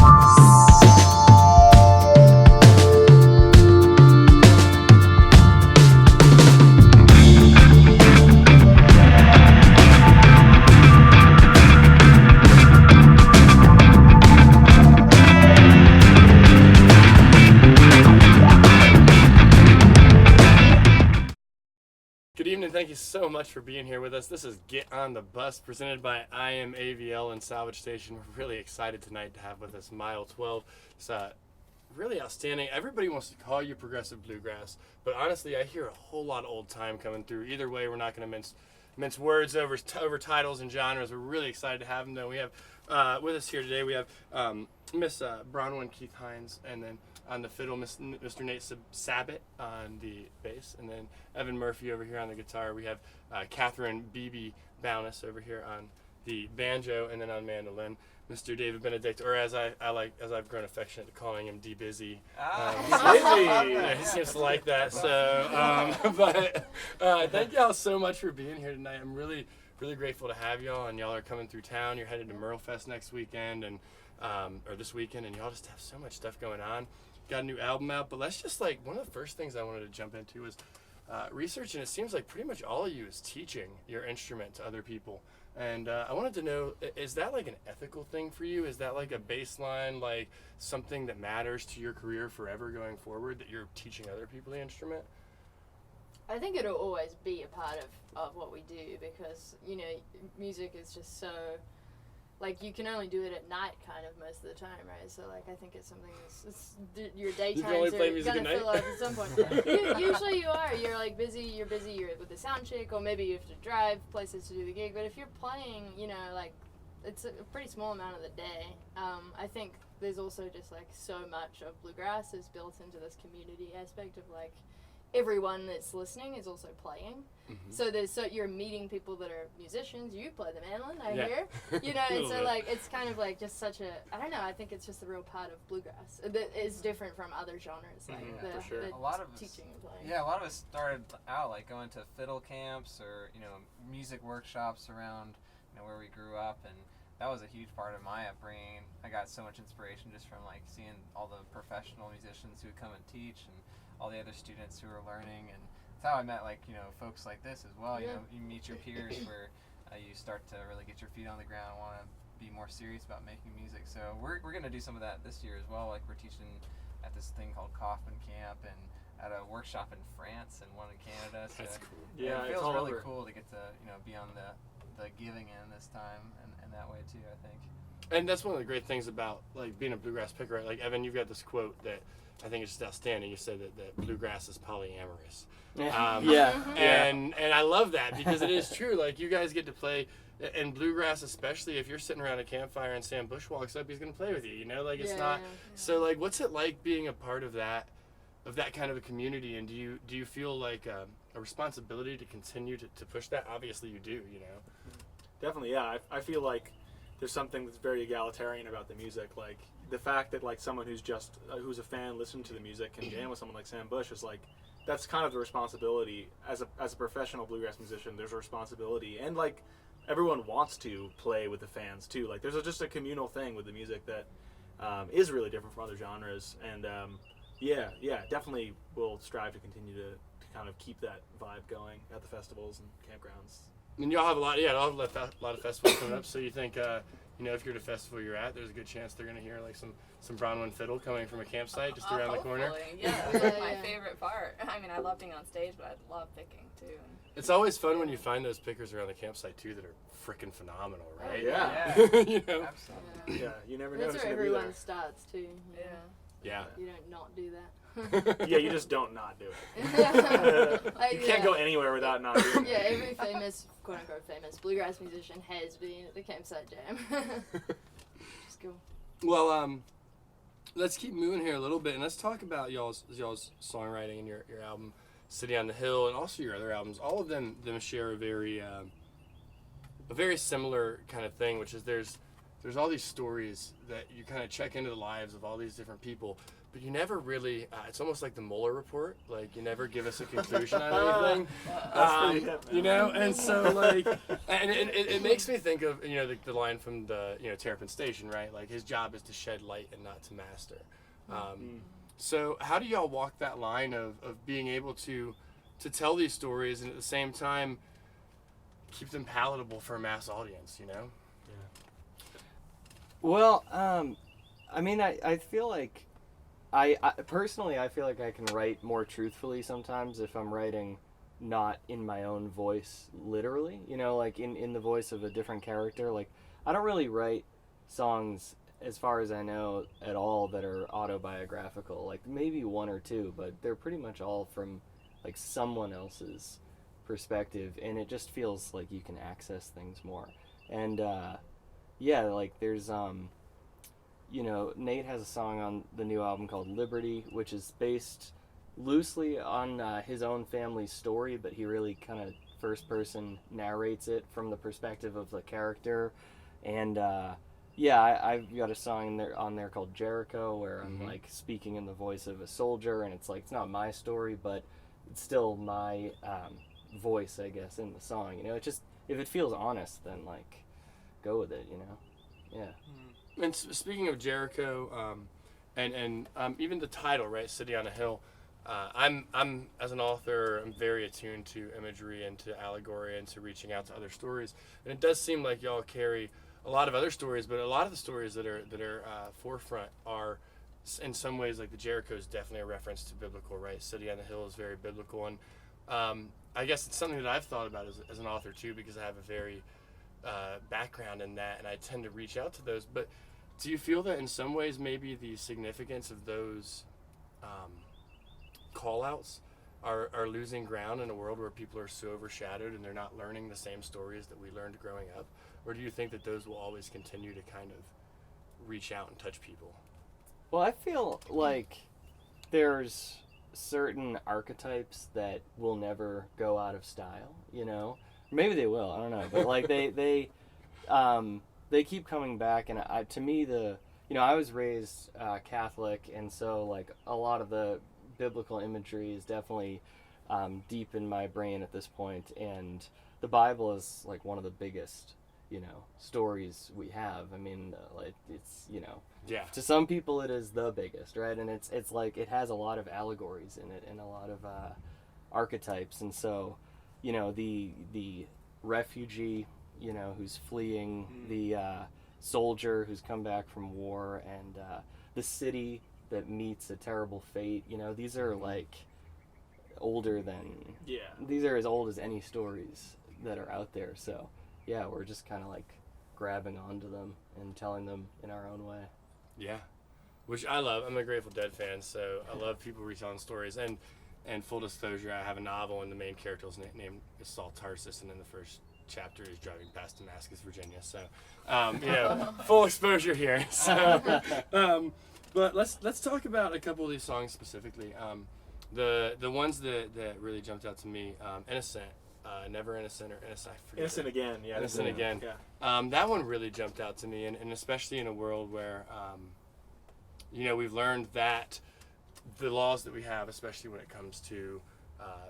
Good evening. Thank you so much for being here with us. This is Get on the Bus, presented by IamAVL and Salvage Station. We're really excited tonight to have with us Mile 12. It's really outstanding. Everybody wants to call you progressive bluegrass, but honestly, I hear a whole lot of old time coming through. Either way, we're not going to mince words over titles and genres. We're really excited to have them, though. We have with us here today, we have Miss Bronwyn Keith Hines, and then on the fiddle, Mr. Nate Sabat on the bass, and then Evan Murphy over here on the guitar. We have Catherine Beebe Bowness over here on the banjo, and then on mandolin, Mr. David Benedict, or as I've grown affectionate to calling him D Busy. Busy. Yeah, he seems to like that. So, but thank y'all so much for being here tonight. I'm really grateful to have y'all, and y'all are coming through town. You're headed to Merle Fest next weekend, and or this weekend, and y'all just have so much stuff going on. Got a new album out, but let's just one of the first things I wanted to jump into was research, and it seems like pretty much all of you is teaching your instrument to other people. And I wanted to know, is that like an ethical thing for you? Is that like a baseline, like something that matters to your career forever going forward, that you're teaching other people the instrument? I think it'll always be a part of what we do, because, music is just so, you can only do it at night kind of most of the time, right? So, I think it's something that's, your daytimes are going to fill up at some point. Usually you are. You're, busy. You're with the sound check, or maybe you have to drive places to do the gig. But if you're playing, it's a pretty small amount of the day. I think there's also just, so much of bluegrass is built into this community aspect of, everyone that's listening is also playing. Mm-hmm. So you're meeting people that are musicians. You play the mandolin, I hear. And so it's kind of just such a, I don't know, I think it's just a real part of bluegrass that is different from other genres, for sure. A lot of teaching and playing. Yeah, a lot of us started out going to fiddle camps or music workshops around where we grew up, and that was a huge part of my upbringing. I got so much inspiration just from seeing all the professional musicians who would come and teach, and all the other students who are learning, and that's how I met folks like this as well. Yeah. You meet your peers where you start to really get your feet on the ground and want to be more serious about making music. So we're going to do some of that this year as well. We're teaching at this thing called Kaufman Camp, and at a workshop in France and one in Canada. So that's cool. Yeah, it feels really cool to get to be on the giving end this time, and that way too, I think. And that's one of the great things about being a bluegrass picker, right? Evan, you've got this quote that I think is just outstanding. You said that bluegrass is polyamorous. And I love that, because it is true. You guys get to play, and bluegrass, especially if you're sitting around a campfire and Sam Bush walks up, he's going to play with you. It's not. Yeah. So what's it like being a part of that kind of a community? And do you feel a responsibility to continue to push that? Obviously you do. Definitely, yeah. I feel like there's something that's very egalitarian about the music. The fact that someone who's a fan listening to the music can jam with someone like Sam Bush is that's kind of the responsibility as a professional bluegrass musician. There's a responsibility, and everyone wants to play with the fans too. There's just a communal thing with the music that is really different from other genres, and definitely we'll strive to continue to kind of keep that vibe going at the festivals and campgrounds. And y'all have a lot of festivals coming up. So you think, if you're at a festival you're at, there's a good chance they're going to hear some Bronwyn fiddle coming from a campsite just around the corner. Yeah, that's my favorite part. I mean, I love being on stage, but I love picking too. It's always fun when you find those pickers around the campsite too that are freaking phenomenal, right? Yeah. Absolutely. Yeah, you never know. That's where everyone starts too. Yeah. You don't not do that. Yeah, you just don't not do it. You can't go anywhere without not doing it. Yeah, every famous, quote-unquote famous bluegrass musician has been at the campsite jam. Just cool. Well, let's keep moving here a little bit, and let's talk about y'all's songwriting and your album City on the Hill, and also your other albums. All of them share a very similar kind of thing, which is there's there's all these stories that you kind of check into the lives of all these different people, but you never really, it's almost like the Mueller report, like you never give us a conclusion on anything. That's pretty hip, man. You know, and so like, and it makes me think of, you know, the line from the, you know, Terrapin Station, right? Like his job is to shed light and not to master. So how do y'all walk that line of being able to tell these stories and at the same time keep them palatable for a mass audience, you know? Well, I mean, I feel like I personally, I feel like I can write more truthfully sometimes if I'm writing not in my own voice literally, you know, like in the voice of a different character. Like, I don't really write songs, as far as I know, at all that are autobiographical. Like, maybe one or two, but they're pretty much all from, like, someone else's perspective, and it just feels like you can access things more. And, yeah, like, there's, you know, Nate has a song on the new album called Liberty, which is based loosely on his own family's story, but he really kind of first person narrates it from the perspective of the character. And yeah, I've got a song on there called Jericho, where I'm like speaking in the voice of a soldier, and it's like, it's not my story, but it's still my voice, I guess, in the song. You know, it just, if it feels honest, then like go with it, you know. Yeah. And speaking of Jericho, and even the title, right, City on a Hill, I'm as an author, I'm very attuned to imagery and to allegory and to reaching out to other stories. And it does seem like y'all carry a lot of other stories, but a lot of the stories that are forefront are, in some ways, like the Jericho is definitely a reference to biblical, right? City on the Hill is very biblical, and I guess it's something that I've thought about as an author too, because I have a very background in that, and I tend to reach out to those. But do you feel that in some ways maybe the significance of those call-outs are losing ground in a world where people are so overshadowed and they're not learning the same stories that we learned growing up? Or do you think that those will always continue to kind of reach out and touch people? Well, I feel like there's certain archetypes that will never go out of style, you know? Maybe they will, I don't know. But like they keep coming back, and to me, you know, I was raised Catholic, and so like a lot of the biblical imagery is definitely deep in my brain at this point, and the Bible is like one of the biggest, you know, stories we have. I mean, like it's, you know, Yeah. to some people it is the biggest, right? And it's like it has a lot of allegories in it and a lot of archetypes, and so, you know, the refugee, you know, who's fleeing, the soldier who's come back from war, and the city that meets a terrible fate, you know, these are like older than, these are as old as any stories that are out there. So yeah, we're just kind of like grabbing onto them and telling them in our own way. Yeah, which I love. I'm a Grateful Dead fan, so I love people retelling stories. And full disclosure, I have a novel, and the main character's name is Saul Tarsus, and in the first chapter he's driving past Damascus, Virginia. So, you know, full exposure here. So, but let's talk about a couple of these songs specifically. The ones that really jumped out to me, Innocent, Never Innocent, or Innocent. I forget Innocent Again, yeah. Innocent Again. Yeah. That one really jumped out to me, and especially in a world where, you know, we've learned that the laws that we have, especially when it comes to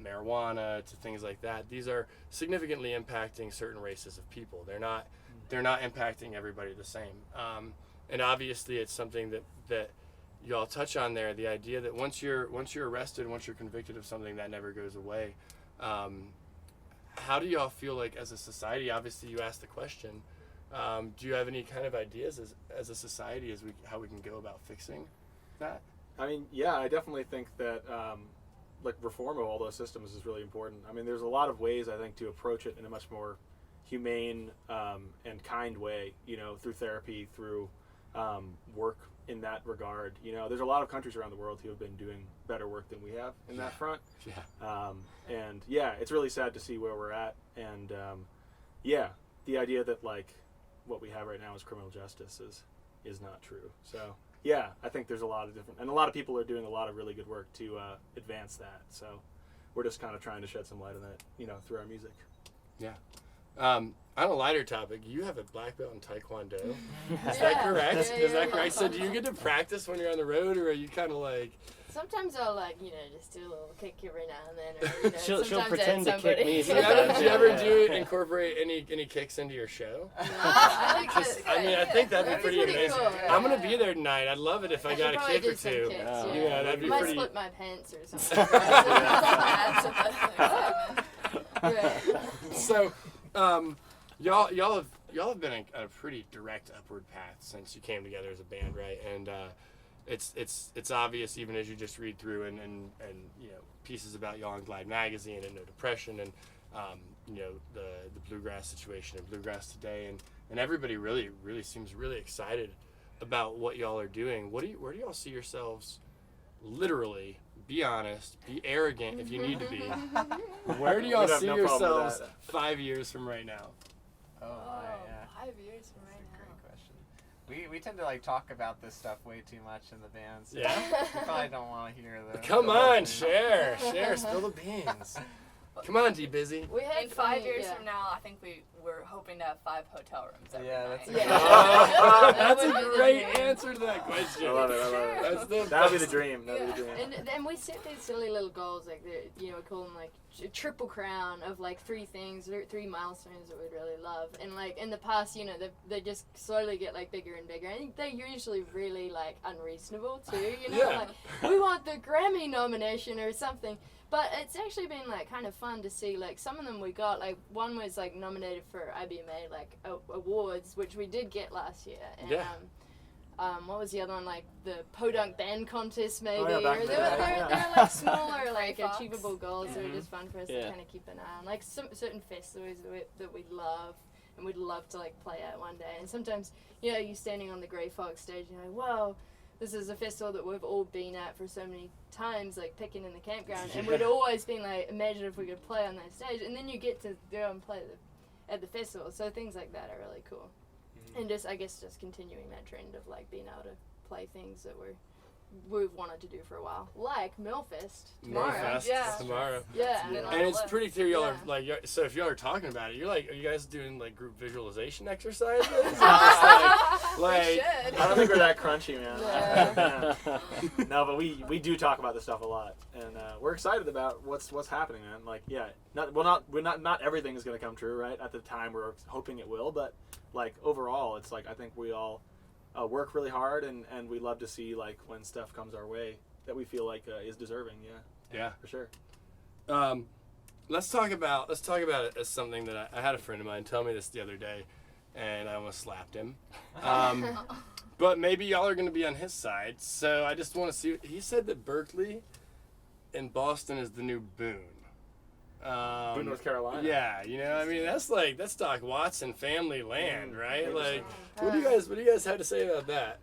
marijuana, to things like that, these are significantly impacting certain races of people. They're not impacting everybody the same. And obviously, it's something that y'all touch on there. The idea that once you're arrested, once you're convicted of something, that never goes away. How do y'all feel like as a society? Obviously, you asked the question. Do you have any kind of ideas as a society how we can go about fixing that? I mean, yeah, I definitely think that like reform of all those systems is really important. I mean, there's a lot of ways, I think, to approach it in a much more humane and kind way, you know, through therapy, through work in that regard. You know, there's a lot of countries around the world who have been doing better work than we have in that front. Yeah. And yeah, it's really sad to see where we're at. And yeah, the idea that like what we have right now is criminal justice is not true. So yeah, I think there's a lot of different, and a lot of people are doing a lot of really good work to advance that. So we're just kind of trying to shed some light on that, you know, through our music. Yeah. On a lighter topic, you have a black belt in Taekwondo. Is that correct? Is that correct? So do you get to practice when you're on the road, or are you kind of like... Sometimes I'll just do a little kick every now and then, or She'll sometimes pretend to add kick somebody. me. Do you ever incorporate any kicks into your show? I think I think that'd be That'd be pretty pretty amazing. cool, I'm gonna yeah. be there tonight. I'd love it if I should got a probably kick or do some two. kicks, Oh. Yeah, that'd be Might pretty. split my pants or something. Yeah. So, y'all have been on a pretty direct upward path since you came together as a band, right? And it's obvious even as you just read through and pieces about y'all in Glide Magazine and No Depression and the Bluegrass situation and Bluegrass Today and everybody really seems really excited about what y'all are doing. Where do y'all see yourselves? Literally, be honest, be arrogant if you need to be. Where do y'all We'd have see no problem with yourselves that. 5 years from right now? Oh, yeah. 5 years from right Great now. question. We tend to talk about this stuff way too much in the band. So Yeah? we probably don't want to hear the. Come the whole on, thing. share, spill the beans. Come on, D Busy. We had In 5 years yeah. from now, I think we're hoping to have 5 hotel rooms every Yeah, night. that's a Yeah. good That's That a would be great the answer to that question. I love it. I love it. That's the That would be the best. dream. That would be the dream. And then we set these silly little goals, like we call them like triple crown of like 3 things, or 3 milestones that we'd really love. And like in the past, they just slowly get like bigger and bigger. And they're usually really like unreasonable too. Yeah. Like we want the Grammy nomination or something. But it's actually been like kind of fun to see like some of them we got. Like one was like nominated for IBMA like awards, which we did get last year. And, Yeah. what was the other one? Like the Podunk Band Contest, maybe. Oh, yeah, back or in the they're day, like smaller, like Fox. achievable goals that Mhm. are just fun for us Yeah. to kind of keep an eye on. Like some certain festivals that we love and we'd love to like play at one day. And sometimes, you standing on the Grey Fox stage, and you're like, wow, this is a festival that we've all been at for so many times, like picking in the campground. And we'd always been like, imagine if we could play on that stage. And then you get to go and play at the festival. So things like that are really cool. And just, I guess, just continuing that trend of like being able to play things that we've wanted to do for a while, like Millfest tomorrow. Millfest Yeah. tomorrow. Yeah. Been on And the it's list. pretty clear y'all Yeah. are like, so if y'all are talking about it, are you guys doing like group visualization exercises? Or just, like, We should. I don't think we're that crunchy, man. Yeah. No, but we do talk about this stuff a lot, and we're excited about what's happening, man. Like, yeah, not everything is gonna come true, right? At the time, we're hoping it will, but like overall, it's like I think we all work really hard, and we love to see like when stuff comes our way that we feel like is deserving. Yeah, Yeah. for sure. Let's talk about it as something that I had a friend of mine tell me this the other day, and I almost slapped him. But maybe y'all are going to be on his side, so I just want to see. He said that Berkeley and Boston is the new Boone. Boone, North Carolina. Yeah, that's Doc Watson family land, right? Interesting. Like, what do you guys have to say about that?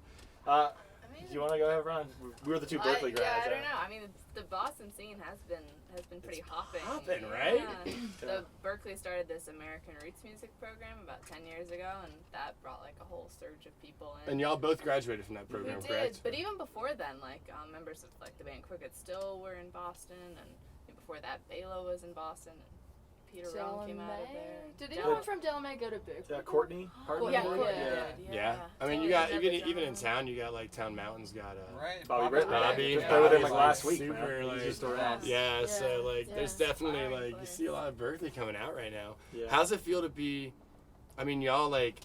I mean, Do you want to go ahead, Ron? We were the 2 Berkeley grads. Yeah, I don't right? know. I mean, the Boston scene has been pretty hopping. hopping, right? Yeah. Yeah. So Berkeley started this American Roots music program about 10 years ago, and that brought like a whole surge of people in. And y'all both graduated from that program, we did, correct? but even before then, like members of like the band Crooked Still were in Boston, and before that, Bela was in Boston, and Peter Rowan came out of there. Did Del- anyone from Delamere go to Berkeley? Yeah, Courtney Hartman. Yeah, Courtney yeah. did, Yeah. I mean, Taylor you got Never even in John. town, you got like Town Mountain's got Right. Bobby Britt. Bobby. Just played with him Bobby's, like last like, week, super, man. like- He's just around. Yeah, so like Yeah. there's definitely Inspiring like you see a place. lot of Berkeley coming out right now. Yeah. How's it feel to be? I mean, y'all like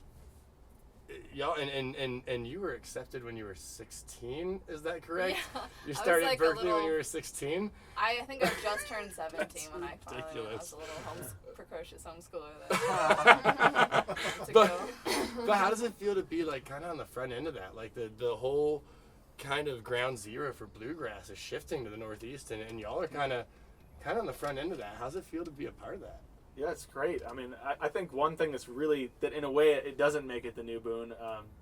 y'all and you were accepted when you were 16. Is that correct? Yeah. You I was, started like, a Berkeley when little- you were 16. I think I just turned 17 when I finally went. I ridiculous. was a little precocious homeschooler. That to But go. but how does it feel to be like kind of on the front end of that? Like the whole kind of ground zero for bluegrass is shifting to the Northeast, and y'all are kind of on the front end of that. How's it feel to be a part of that? Yeah, it's great. I mean, I think one thing that's really, that in a way it doesn't make it the new Boone,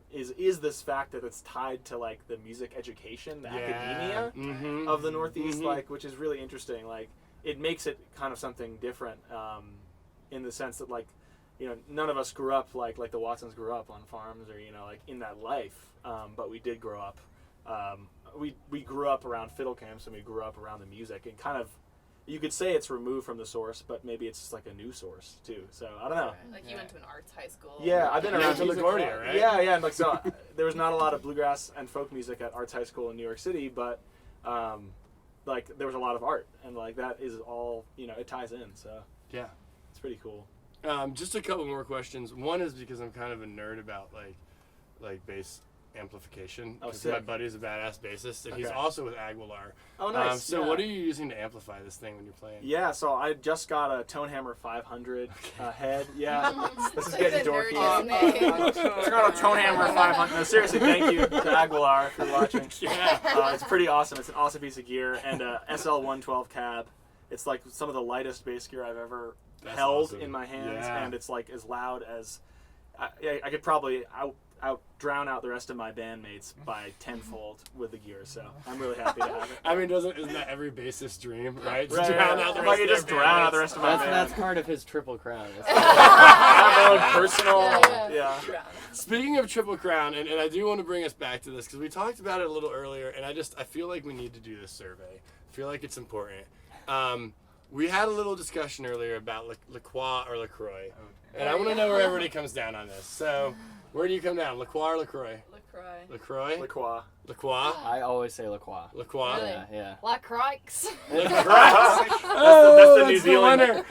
is this fact that it's tied to like the music education, the academia Mm-hmm. of the Northeast, Mhm. like, which is really interesting. Like, it makes it kind of something different, in the sense that like, none of us grew up like the Watsons grew up on farms or like in that life, but we did grow up. We grew up around fiddle camps, and we grew up around the music, and kind of you could say it's removed from the source, but maybe it's just like a new source too. So I don't know. Like you went to an arts high school. Yeah, I've been Yeah, around to music. LaGuardia, right? Yeah, and like so, there was not a lot of bluegrass and folk music at Arts High School in New York City, but like there was a lot of art, and like that is all it ties in. So Yeah. it's pretty cool. Just a couple more questions. One is because I'm kind of a nerd about like bass amplification. Oh, 'Cause sick. my buddy's a badass bassist, and he's Okay. also with IamAVL. Oh, nice. So yeah. what are you using to amplify this thing when you're playing? Yeah, so I just got a Tonehammer 500 head. Yeah, this is Like getting the dorky. nerdiest name. I got a Tonehammer 500. No, seriously, thank you to IamAVL for watching. Yeah. It's pretty awesome. It's an awesome piece of gear, and a SL112 cab. It's like some of the lightest bass gear I've ever That's held awesome. in my hands, Yeah. and it's like as loud as I could probably drown out the rest of my bandmates by tenfold with the gear. So I'm really happy to have it. I mean, isn't that every bassist's dream, right? To Right, drown right. out the If rest I could of their just drown out the bandmates. rest of my band. That's part of his Triple Crown. I have my own personal. Yeah. Yeah. Speaking of Triple Crown, and I do want to bring us back to this because we talked about it a little earlier, and I feel like we need to do this survey. I feel like it's important. We had a little discussion earlier about La Croix or LaCroix, and I want to know where everybody comes down on this. So, where do you come down, La Croix or LaCroix? LaCroix. LaCroix? LaCroix. LaCroix? I always say La Croix. LaCroix? Really? Yeah. Like Crikes. Oh, that's the New Zealand- winner.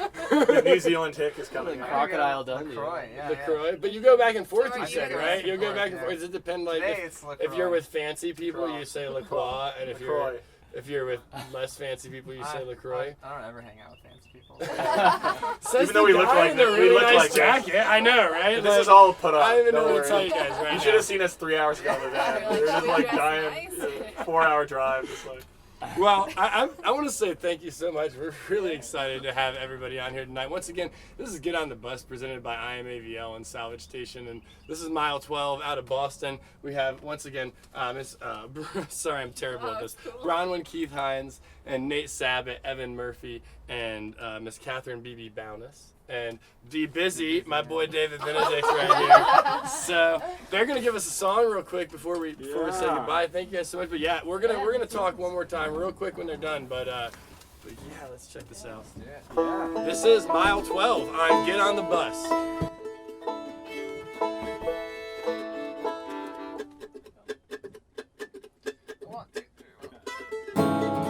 The New Zealand tick is coming. The out. Crocodile Dundee. LaCroix, yeah. LaCroix, but you go back and forth. So You are said you right. back You'll and go forth, back and yeah. forth. Does it depend like Today it's LaCroix. if you're with fancy people, LaCroix. you say LaCroix, and LaCroix. if you're with less fancy people, you say LaCroix. I don't ever hang out with fancy people. Says Even though the we look guy like in the that, we really look nice like that. jacket. I know, right? This Like, is all put up. I don't even know Don't what to tell worry. you guys right You now. should have seen us 3 hours ago with that. You're We were like, just "We like dress dying. nice." 4-hour drive. Just like. Well, I want to say thank you so much. We're really excited to have everybody on here tonight. Once again, this is Get on the Bus presented by IamAVL and Salvage Station, and this is mile 12 out of Boston. We have, once again, Miss, sorry, I'm terrible at this, Cool. Bronwyn Keith Hines and Nate Sabat, Evan Murphy, and Miss Catherine B.B. Bowness. And D Busy, my boy David Benedict's right here. So they're gonna give us a song real quick before we say Yeah. goodbye. Thank you guys so much. But yeah, we're gonna talk one more time real quick when they're done. But yeah, let's check this out. Yeah. This is mile 12 on Get on the Bus. 1, 2, 3, 4.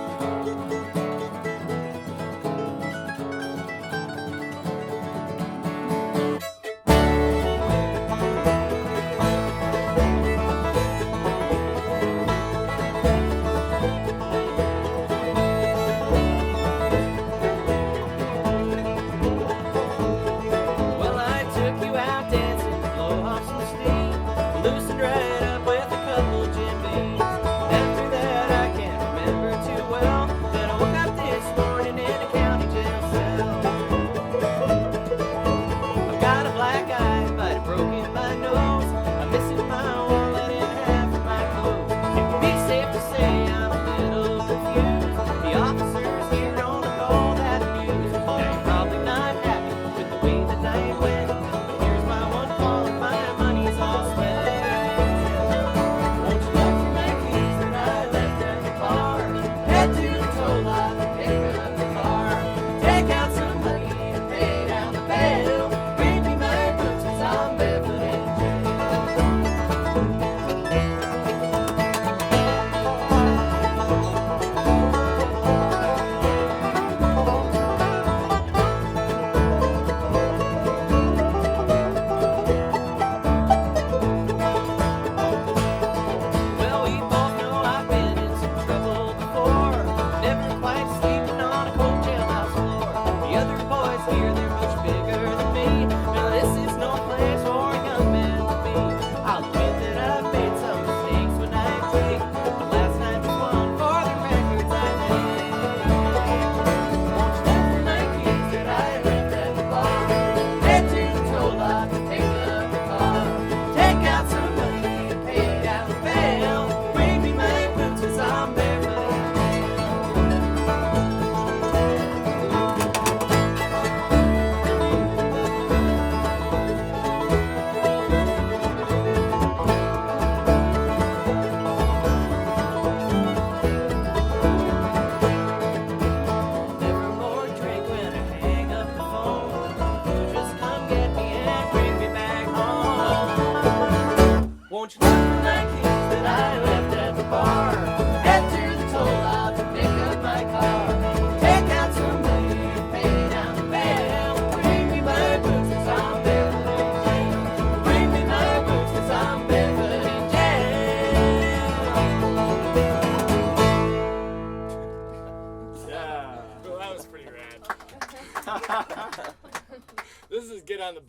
Well, I took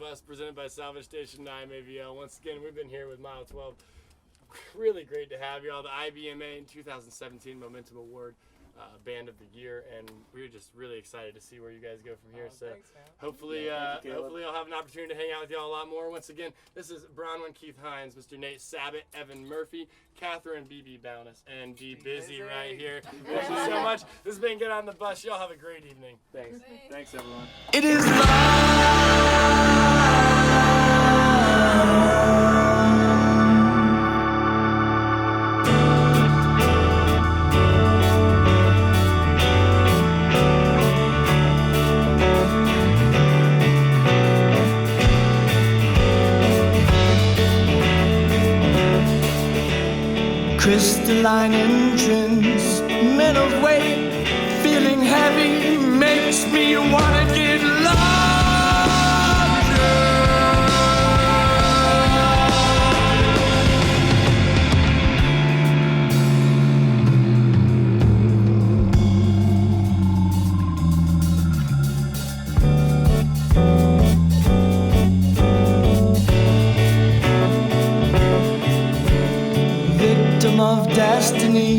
Bus, presented by Salvage Station and IamAVL. Once again, we've been here with Mile 12. Really great to have y'all. The IBMA in 2017 Momentum Award Band of the Year, and we're just really excited to see where you guys go from here. So Thanks, man. hopefully, hopefully I'll have an opportunity to hang out with y'all a lot more. Once again, this is Bronwyn Keith Hines, Mr. Nate Sabat, Evan Murphy, Catherine BB Bowness, and Be Busy right here. Thank you so much. This has been Get on the Bus. Y'all have a great evening. Thanks. Thanks, everyone. It is love. Crystalline entrance, men of weight, feeling heavy makes me wanna get larger. Victim of destiny.